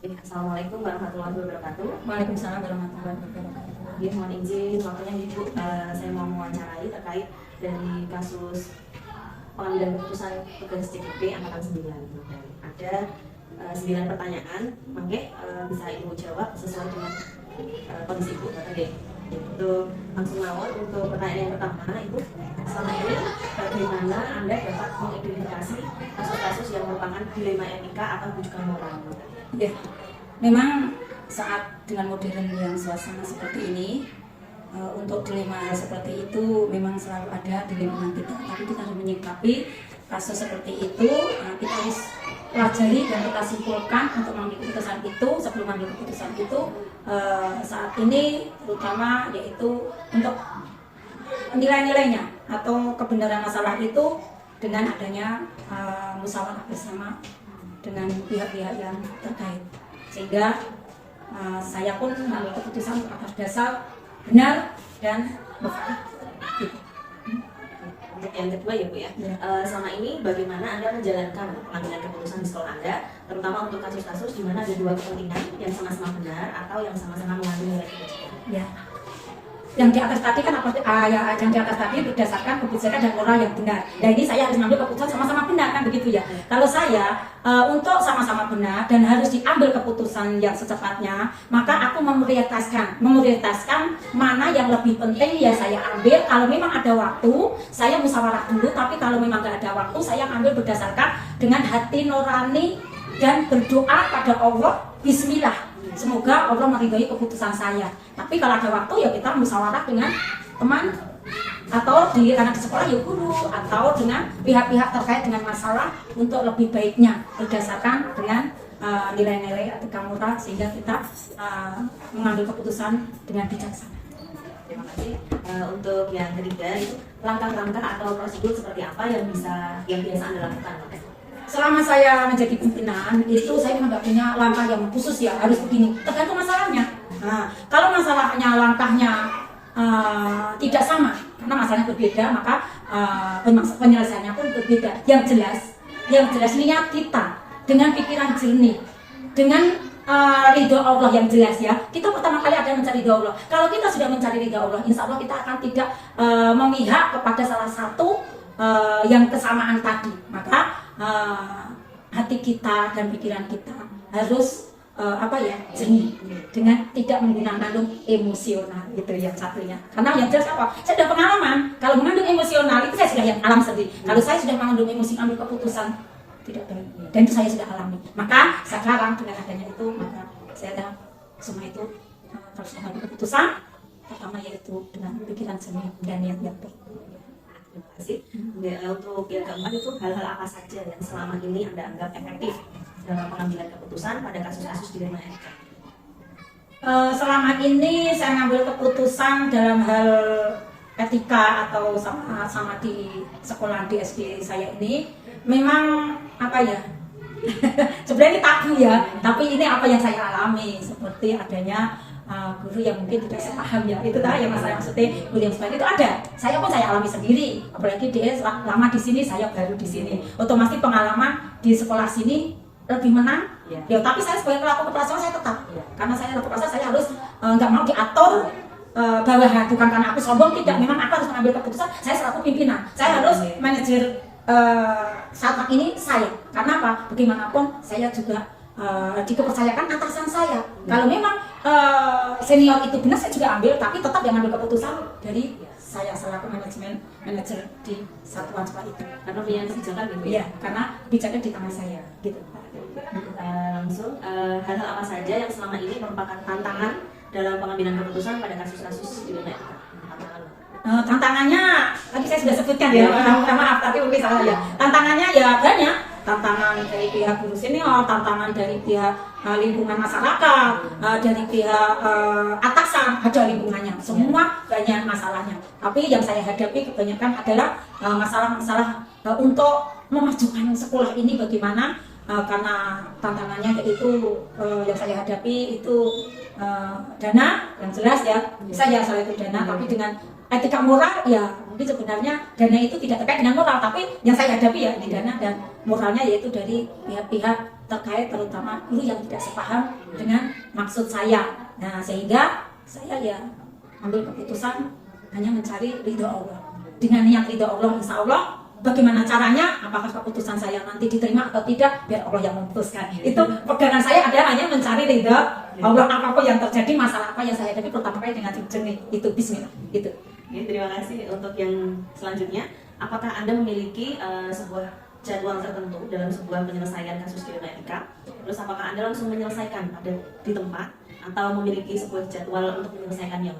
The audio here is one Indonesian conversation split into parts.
Assalamualaikum warahmatullahi wabarakatuh. Waalaikumsalam warahmatullahi wabarakatuh. Ya, mohon izin waktunya Ibu, saya mau mewawancarai terkait dari kasus pengambilan keputusan tugas CKP angkatan 9. Ada 9 pertanyaan, mangke bisa Ibu jawab sesuai dengan kondisi Ibu tadi. Itu langsung mawon untuk pertanyaan yang pertama, Ibu. Selama ini bagaimana Anda dapat mengidentifikasi kasus-kasus yang merupakan dilema etika atau bujukan moral? Ya, memang saat dengan modern yang suasana seperti ini, untuk dilema seperti itu memang selalu ada dilema kita. Tapi kita harus menyikapi kasus seperti itu, kita harus pelajari dan kita simpulkan untuk mengambil keputusan itu. Sebelum mengambil keputusan itu, saat ini terutama yaitu untuk nilai-nilainya atau kebenaran masalah itu dengan adanya musyawarah bersama dengan pihak-pihak yang terkait, sehingga saya pun mengambil keputusan atas dasar benar dan mufakat. Untuk yang kedua ya Bu ya, selama ini bagaimana Anda menjalankan pengambilan keputusan di sekolah Anda, terutama untuk kasus-kasus di mana ada dua kepentingan yang sama-sama benar atau yang sama-sama mengandung nilai kebajikan? Ya. Yang di atas tadi kan yang di atas tadi berdasarkan kebijakan dan moral yang benar. Dan ini saya harus mengambil keputusan sama-sama benar kan begitu ya. Kalau saya untuk sama-sama benar dan harus diambil keputusan yang secepatnya, maka aku memprioritaskan mana yang lebih penting ya saya ambil. Kalau memang ada waktu, saya musyawarah dulu. Tapi kalau memang nggak ada waktu, saya ambil berdasarkan dengan hati nurani dan berdoa pada Allah. Bismillah. Semoga Allah meridhai keputusan saya. Tapi kalau ada waktu ya kita musyawarah dengan teman atau karena di sekolah ya guru atau dengan pihak-pihak terkait dengan masalah untuk lebih baiknya berdasarkan dengan nilai-nilai etika moral sehingga kita mengambil keputusan dengan bijaksana. Terima kasih. Untuk yang ketiga itu langkah-langkah atau prosedur seperti apa yang biasa Anda lakukan? Selama saya menjadi pimpinan itu saya memang nggak punya langkah yang khusus ya harus begini, tergantung masalahnya. Nah, kalau masalahnya langkahnya tidak sama karena masalahnya berbeda, maka penyelesaiannya pun berbeda. Yang jelas niat kita dengan pikiran jernih, dengan ridho Allah yang jelas ya. Kita pertama kali ada mencari ridho Allah. Kalau kita sudah mencari ridho Allah, insya Allah kita akan tidak memihak kepada salah satu yang kesamaan tadi. Maka hati kita dan pikiran kita harus jernih dengan tidak menggunakan emosional, itu yang satunya. Karena yang jelas apa? Saya sudah pengalaman kalau mengandung emosional itu saya sudah yang alam sendiri. Kalau saya sudah mengandung emosi ambil keputusan tidak baik dan itu saya sudah alami. Maka sekarang dengan adanya itu maka saya ada semua itu harus mengambil keputusan pertama yaitu dengan pikiran jernih dan niat yang baik. Terima kasih. Untuk yang keempat itu hal-hal apa saja yang selama ini Anda anggap efektif dalam pengambilan keputusan pada kasus-kasus dilema etika? Selama ini saya mengambil keputusan dalam hal etika atau sama di sekolah di SD saya ini memang sebenarnya ini tabu ya, tapi ini apa yang saya alami seperti adanya guru yang mungkin tidak sepaham ya, itu yang saya maksudnya guru yang seperti itu ada. Saya alami sendiri, apalagi dia lama di sini, saya baru di sini. Otomatis pengalaman di sekolah sini lebih menang. Ya, tapi saya sebagai pelaku keperasan saya tetap, karena saya pelaku keperasan saya harus nggak mau diatur bawahan, bukan karena aku sombong, tidak. Memang aku harus mengambil keputusan. Saya selaku pimpinan, saya harus manajer saat ini saya. Karena apa? Bagaimanapun saya juga dikepercayakan atasan saya. Kalau memang senior itu benar saya juga ambil, tapi tetap yang ambil keputusan dari saya selaku manajer di satuan sekolah itu. Karena punya kebijakan gitu ya? Karena kebijakan di tangan saya gitu. Langsung hal-hal apa saja yang selama ini merupakan tantangan dalam pengambilan keputusan pada kasus-kasus dilema etika? Tantangannya tadi saya sudah sebutkan ya, maaf tapi mungkin salah ya. Tantangannya ya banyak, tantangan dari pihak guru senior, tantangan dari pihak lingkungan masyarakat, dari pihak atasan, ada lingkungannya, semua banyak masalahnya. Tapi yang saya hadapi kebanyakan adalah masalah-masalah untuk memajukan sekolah ini bagaimana karena tantangannya yaitu yang saya hadapi itu dana, yang jelas ya, saya soal itu dana, tapi dengan etika moral ya mungkin sebenarnya dana itu tidak terkait dengan moral, tapi yang saya hadapi ya ini dana dan moralnya yaitu dari pihak-pihak terkait, terutama guru yang tidak sepaham dengan maksud saya. Nah sehingga saya ya ambil keputusan hanya mencari ridho Allah. Dengan niat ridho Allah, insya Allah bagaimana caranya, apakah keputusan saya nanti diterima atau tidak, biar Allah yang memutuskan. Itu pegangan saya adalah hanya mencari ridho Allah. Apapun yang terjadi, masalah apa yang saya hadapi, pertama kali dengan jernih itu bismillah gitu. Oke, terima kasih. Untuk yang selanjutnya, apakah Anda memiliki sebuah jadwal tertentu dalam sebuah penyelesaian kasus pidana etika? Terus apakah Anda langsung menyelesaikan di tempat atau memiliki sebuah jadwal untuk menyelesaikannya?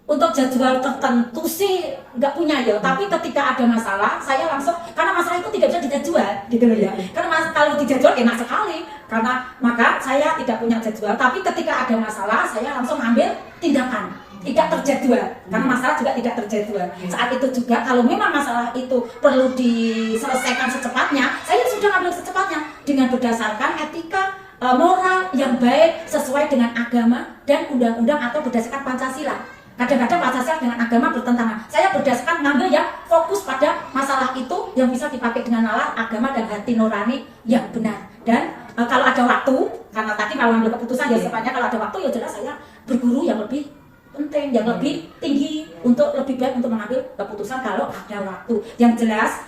Untuk jadwal tertentu sih nggak punya ya, tapi ketika ada masalah saya langsung, karena masalah itu tidak bisa dijadwal gitu loh ya. Karena kalau dijadwal enak sekali, karena maka saya tidak punya jadwal, tapi ketika ada masalah saya langsung ambil tindakan. Tidak terjadwal, karena masalah juga tidak terjadwal. Saat itu juga kalau memang masalah itu perlu diselesaikan secepatnya, saya sudah ambil secepatnya dengan berdasarkan etika moral yang baik sesuai dengan agama dan undang-undang atau berdasarkan Pancasila. Kadang-kadang Pancasila dengan agama bertentangan. Saya berdasarkan ngambil yang fokus pada masalah itu yang bisa dipakai dengan nalar agama dan hati nurani yang benar. Dan kalau ada waktu, karena tadi kalau ambil keputusan ya sepanjang kalau ada waktu ya jelas saya berguru yang lebih penting, yang lebih tinggi, untuk lebih baik untuk mengambil keputusan kalau ada waktu. Yang jelas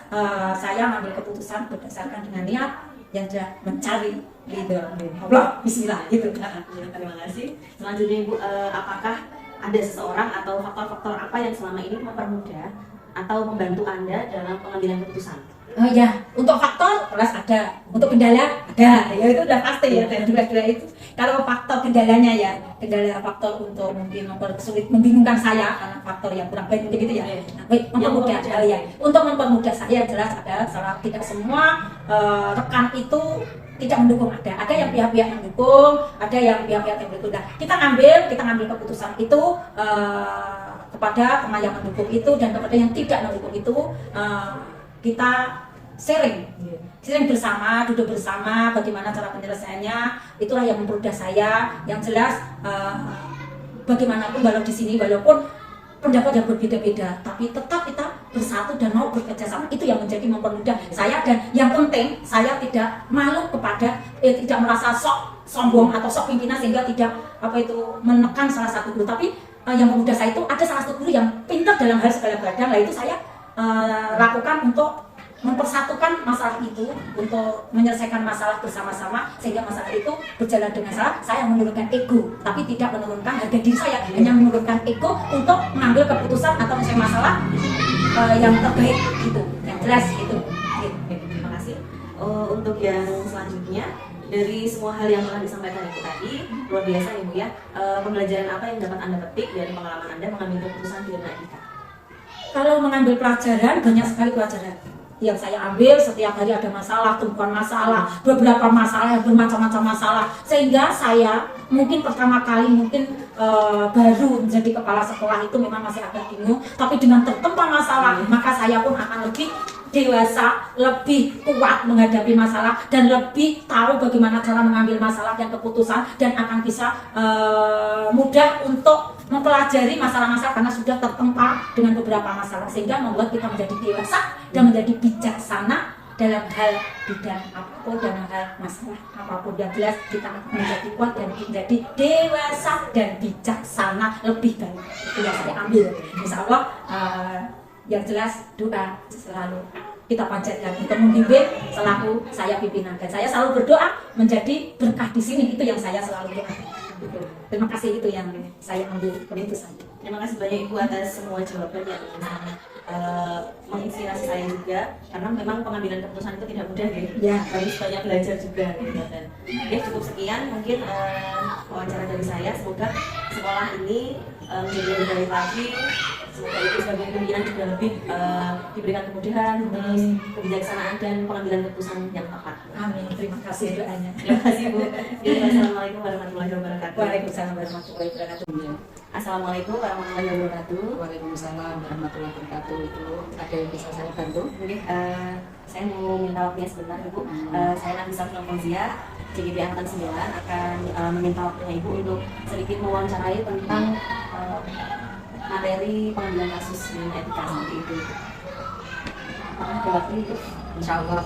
saya mengambil keputusan berdasarkan dengan niat yang sudah mencari ridho Allah, bismillah gitu. Terima kasih. Selanjutnya Ibu, apakah ada seseorang atau faktor-faktor apa yang selama ini mempermudah atau membantu Anda dalam pengambilan keputusan? Oh ya, untuk faktor jelas ada, untuk kendala ada, ya itu udah pasti ya. Dan dua-dua itu, kalau faktor kendalanya ya, kendala faktor untuk mungkin mempersulit, membingungkan saya karena faktor yang kurang baik mungkin gitu ya. Nah, baik, mempermudah ya. Untuk mempermudah saya jelas ada, salah tidak semua rekan itu tidak mendukung, ada yang pihak-pihak yang mendukung, ada yang pihak-pihak yang mendukung. Nah, kita ngambil keputusan itu kepada teman yang mendukung itu dan kepada yang tidak mendukung itu, kita sharing bersama, duduk bersama, bagaimana cara penyelesaiannya. Itulah yang mempermudah saya. Yang jelas bagaimanapun walau di sini walaupun pendapat yang berbeda-beda, tapi tetap kita bersatu dan mau bekerja sama, itu yang menjadi mempermudah saya. Dan yang penting saya tidak malu kepada tidak merasa sok sombong atau sok pimpinan sehingga tidak menekan salah satu guru. Tapi yang mempermudah saya itu ada salah satu guru yang pintar dalam hal segala bidang, itu saya lakukan untuk mempersatukan masalah itu, untuk menyelesaikan masalah bersama-sama sehingga masalah itu berjalan dengan salah. Saya menurunkan ego, tapi tidak menurunkan harga diri saya, hanya menurunkan ego untuk mengambil keputusan atau menyelesaikan masalah yang terbaik gitu, yang jelas gitu. Terima kasih. Untuk yang selanjutnya, dari semua hal yang telah disampaikan Ibu tadi, luar biasa Ibu ya. Pembelajaran apa yang dapat Anda petik dari pengalaman Anda mengambil keputusan pidana etika? Kalau mengambil pelajaran, banyak sekali pelajaran yang saya ambil. Setiap hari ada masalah, tumpuan masalah, beberapa masalah, bermacam-macam masalah, sehingga saya mungkin pertama kali baru menjadi kepala sekolah itu memang masih agak bingung, tapi dengan tertempa masalah maka saya pun akan lebih dewasa, lebih kuat menghadapi masalah dan lebih tahu bagaimana cara mengambil masalah dan keputusan, dan akan bisa mudah untuk mempelajari masalah-masalah karena sudah tertempa dengan beberapa masalah, sehingga membuat kita menjadi dewasa dan menjadi bijaksana dalam hal bidang apapun, dalam hal masalah apapun. Yang jelas kita akan menjadi kuat dan menjadi dewasa dan bijaksana lebih baik. Itu yang saya ambil. Insya Allah yang jelas doa selalu kita panjatkan untuk membimbing selaku saya pimpinan, dan saya selalu berdoa menjadi berkah di sini. Itu yang saya selalu doakan. Terima kasih, itu yang saya ambil keputusan. Terima kasih banyak Ibu atas semua jawaban yang menginspirasi saya juga, karena memang pengambilan keputusan itu tidak mudah ya. Harus banyak belajar juga gitu. Dan ya cukup sekian mungkin wawancara dari saya. Semoga sekolah ini menjadi lebih baik lagi. Semoga Ibu sebagai pimpinan juga lebih diberikan kemudahan, terus kebijaksanaan dan pengambilan keputusan yang tepat. Amin. Terima kasih doanya. Terima kasih Bu. Assalamualaikum warahmatullahi wabarakatuh. Waalaikumsalam warahmatullahi wabarakatuh. Assalamualaikum warahmatullahi wabarakatuh. Waalaikumsalam warahmatullahi wabarakatuh. Itu ada yang bisa saya bantu? Jadi saya mau minta waktunya sebentar Ibu. Saya Nafisa Fauzia, CGP Angkatan 9 akan meminta waktunya Ibu untuk sedikit mewawancarai tentang materi pengambilan kasus di etika seperti itu. Apakah ada waktu Ibu? Insya Allah.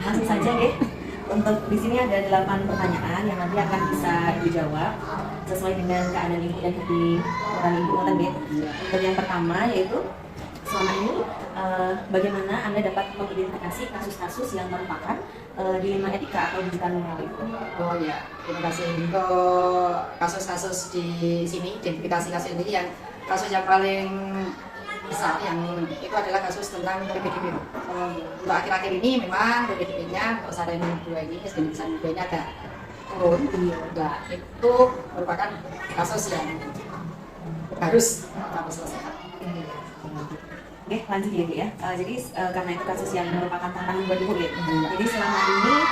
Langsung saja ya. Untuk di sini ada 8 pertanyaan yang nanti akan bisa dijawab sesuai dengan keadaan Ibu dan kepikiran Ibu ya. Untuk yang pertama yaitu selama ini bagaimana Anda dapat mengidentifikasi kasus-kasus yang merupakan dilema etika atau digital moral itu? Oh ya, terima kasih. Untuk kasus-kasus di sini, identifikasi kasus ini yang kasus yang paling besar yang itu adalah kasus tentang PPDB. Untuk akhir-akhir ini memang PPDB-nya untuk Sarjana 2 ini, S2 2 ini agak turun. Nah, itu merupakan kasus yang harus kami selesaikan. Oke, lanjut ya Bu ya. Jadi karena itu kasus yang merupakan tantangan buat Ibu ya. Jadi selama ini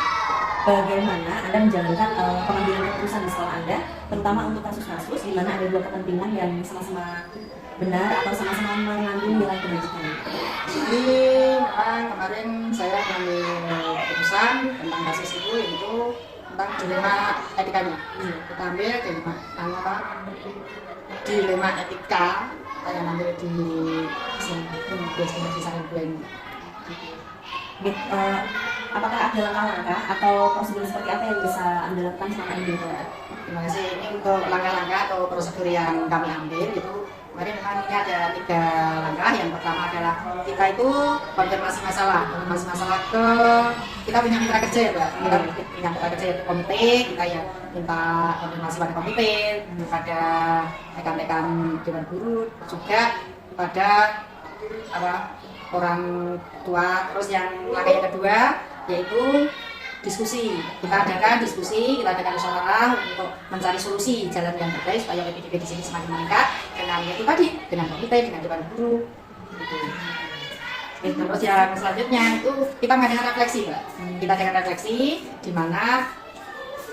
bagaimana Anda menjalankan pengambilan keputusan di sekolah Anda, terutama untuk kasus-kasus di mana ada dua kepentingan yang sama-sama benar atau sama-sama mengandung nilai kebajikan. Jadi memang kemarin saya mengambil keputusan tentang kasus itu yaitu tentang dilema etikanya. Kita ambil dilema etika saya ambil di Sarjana 2 ini. Apakah ada langkah-langkah atau prosedur seperti apa yang bisa Anda lakukan selama ini? Terima kasih. Ini untuk langkah-langkah atau prosedur yang kami ambil itu kemarin memang ini ada 3 langkah. Yang pertama adalah kita itu konfirmasi masalah ke kita punya mitra kerja ya Mbak. Kita punya mitra kerja yaitu komite, kita ya minta konfirmasi pada komite, kepada rekan-rekan dewan guru, juga pada orang tua. Terus yang langkah yang kedua yaitu diskusi. Kita adakan diskusi, kita adakan musyawarah untuk mencari solusi jalan yang terbaik supaya PPDB di sini semakin meningkat dengan itu tadi, dengan komite, dengan dewan guru. Gitu. Terus yang selanjutnya itu kita mengadakan refleksi, Mbak. Kita adakan refleksi di mana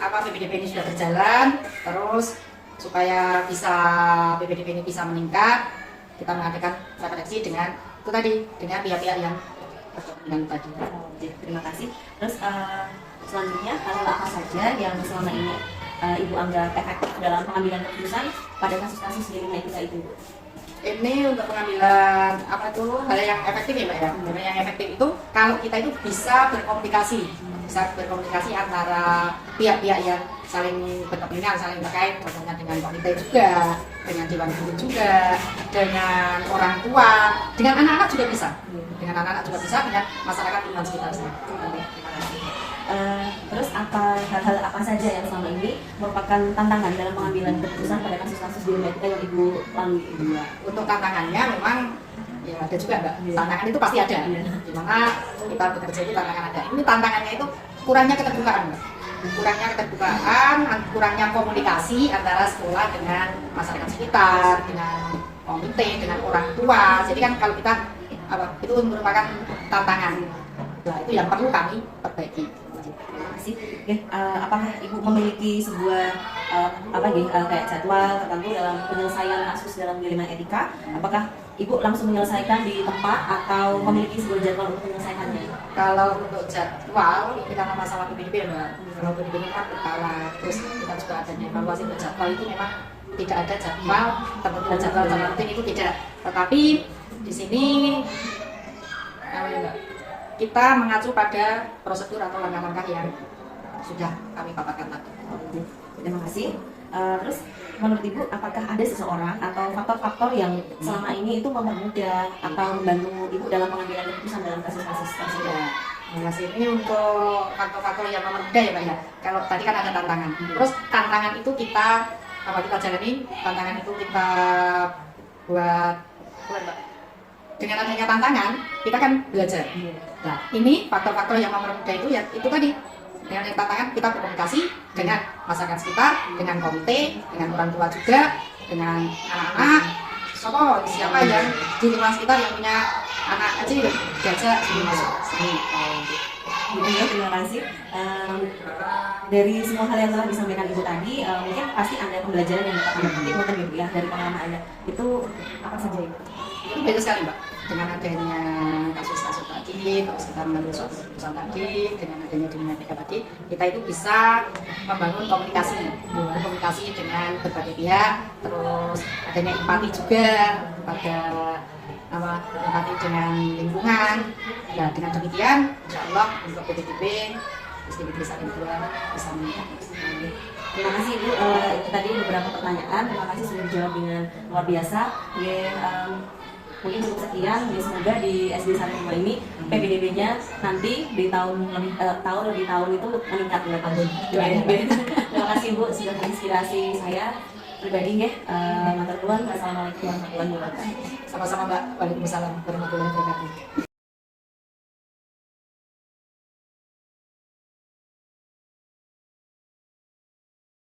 PPDB ini sudah berjalan, terus supaya bisa PPDB ini bisa meningkat, kita mengadakan refleksi dengan itu tadi, dengan pihak-pihak yang berkepentingan tadi. Terima kasih. Terus selanjutnya hal apa saja yang selama ini Ibu anggap efektif dalam pengambilan keputusan pada kasus-kasus dilema etika itu? Ini untuk pengambilan hal yang efektif ya Mbak ya. Hal yang efektif itu kalau kita itu bisa berkomunikasi antara pihak-pihak yang saling berkepentingan, saling terkait, contohnya dengan komite juga, dengan dewan guru juga, dengan orang tua, dengan anak-anak juga bisa, dengan masyarakat lingkungan sekitar sini. Terus hal-hal apa saja yang selama ini merupakan tantangan dalam pengambilan keputusan pada kasus-kasus dilema etika yang Ibu lalui? Untuk tantangannya memang ya ada juga Mbak. Tantangan itu pasti ada. Dimana kita bekerja itu tantangan ada. Ini tantangannya itu kurangnya keterbukaan Mbak. Kurangnya komunikasi antara sekolah dengan masyarakat sekitar, dengan komite, dengan orang tua. Jadi kan kalau kita itu merupakan tantangan. Nah, itu yang perlu kami perbaiki. Terima kasih. Apakah Ibu memiliki sebuah kayak jadwal tertentu dalam penyelesaian kasus dalam dilema etika? Apakah Ibu langsung menyelesaikan di tempat atau memiliki sebuah jadwal untuk menyelesaikannya? Kalau untuk jadwal, kita masalah PPDB Mbak. Kalau PPDB kan berkala, terus kita juga ada evaluasi untuk jadwal itu memang tidak ada jadwal tertentu itu tidak. Tetapi di sini kita mengacu pada prosedur atau langkah-langkah yang sudah kami paparkan tadi. Terima kasih. Terus menurut Ibu, apakah ada seseorang atau faktor-faktor yang selama ini itu mempermudah atau membantu Ibu dalam pengambilan keputusan dalam kasus-kasus tersebut? Terima kasih. Ini untuk faktor-faktor yang mempermudah ya Pak ya. Kalau tadi kan ada tantangan. Terus tantangan itu kita jalani, tantangan itu kita buat dengan adanya tantangan kita kan belajar. Nah, ini faktor-faktor yang mempermudah itu ya itu tadi. Dengan tantangan kita berkomunikasi dengan masyarakat sekitar, dengan komite, dengan orang tua juga, dengan anak-anak. Siapa yang di lingkungan sekitar yang punya anak kecil diajak sebelum masuk sini. Gitu ya, terima kasih. Dari semua hal yang telah disampaikan Ibu tadi, mungkin pasti ada pembelajaran yang dapat Anda petik mungkin Ibu ya dari pengalaman Anda. Itu apa saja Ibu? Itu banyak sekali Mbak, dengan adanya kasus-kasus tadi, terus kita mengambil soal tadi, dengan adanya dinamika tadi, kita itu bisa membangun komunikasi dengan berbagai pihak, terus adanya empati juga pada empati dengan lingkungan. Nah, dengan demikian, insya Allah untuk PPDB Desa Kedua bisa meningkat. Terima kasih Ibu, itu tadi beberapa pertanyaan. Terima kasih sudah dijawab dengan luar biasa. Mungkin cukup sekian. Semoga di SD Sari Rumah ini PPDB-nya nanti di tahun itu meningkat berapa tahun. Terima kasih Ibu sudah menginspirasi saya pribadi ya. Matur nuwun. Wassalamualaikum warahmatullahi wabarakatuh. Sama-sama Mbak. Waalaikumsalam warahmatullahi wabarakatuh.